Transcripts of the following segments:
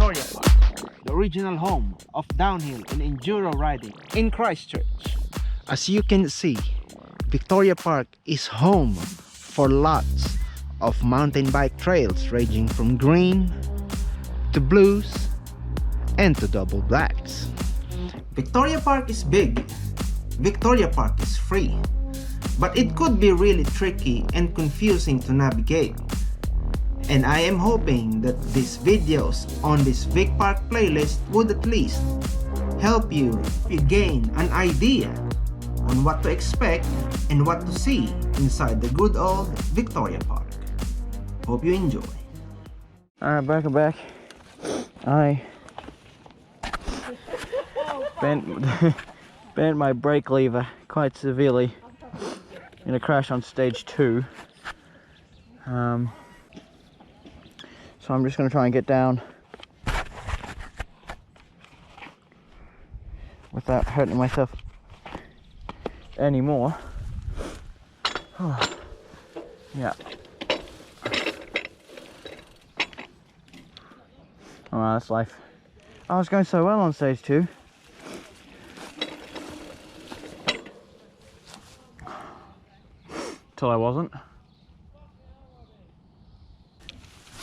Victoria Park, the original home of downhill and enduro riding in Christchurch. As you can see, Victoria Park is home for lots of mountain bike trails ranging from green to blues and to double blacks. Victoria Park is big, Victoria Park is free, but it could be really tricky and confusing to navigate. And I am hoping that these videos on this Vic Park playlist would at least help you gain an idea on what to expect and what to see inside the good old Victoria Park. Hope you enjoy. Alright, welcome back. I bent my brake lever quite severely in a crash on stage 2. So I'm just going to try and get down without hurting myself anymore. Yeah. Oh, that's life. I was going so well on stage 2. Till I wasn't.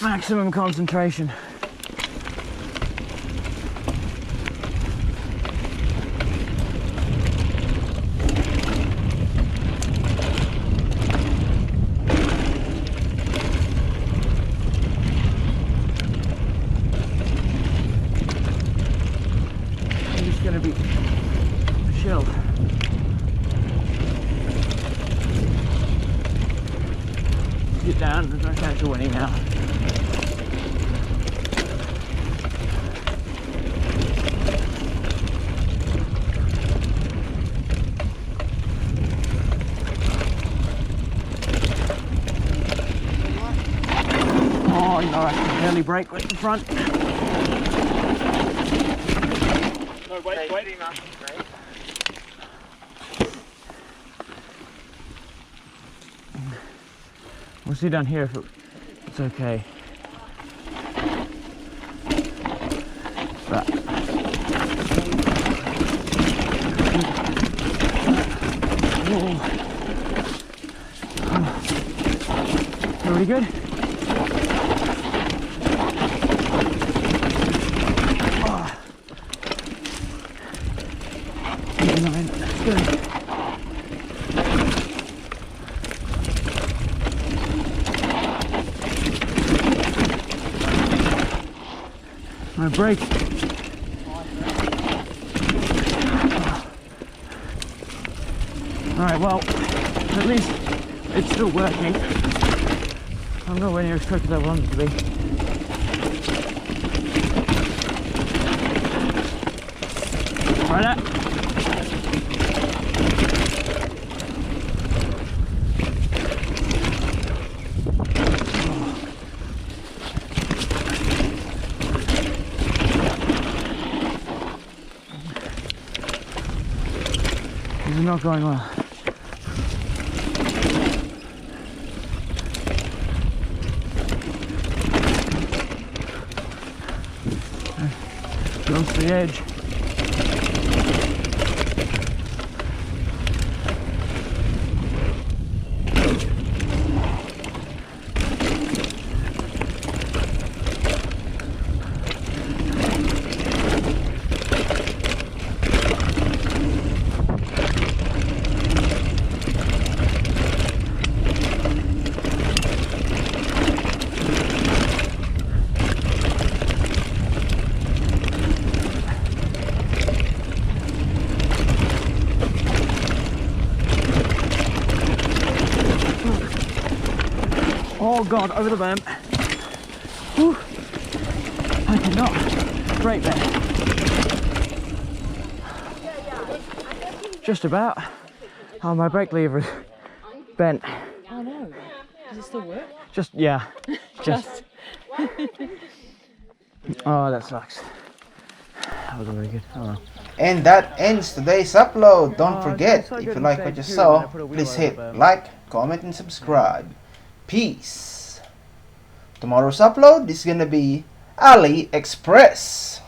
Maximum concentration. I'm just gonna be chill. Get down, there's no chance of winning now. Oh no, I can barely brake with the front. No, wait. We'll see down here if it's okay. But pretty good. That's good. My brake. Alright, well, at least it's still working. I'm nowhere near as quick as I wanted to be. Try that. This is not going well. Close to the edge. Oh god, over the berm. Whew. I cannot brake there. Just about. Oh, my brake lever is bent. Oh no. Does it still work? Just, yeah. Just. Oh, that sucks. That was very good. Oh well. And that ends today's upload. Don't forget, if you like what you saw, please hit like, comment and subscribe. Peace. Tomorrow's upload is gonna be AliExpress.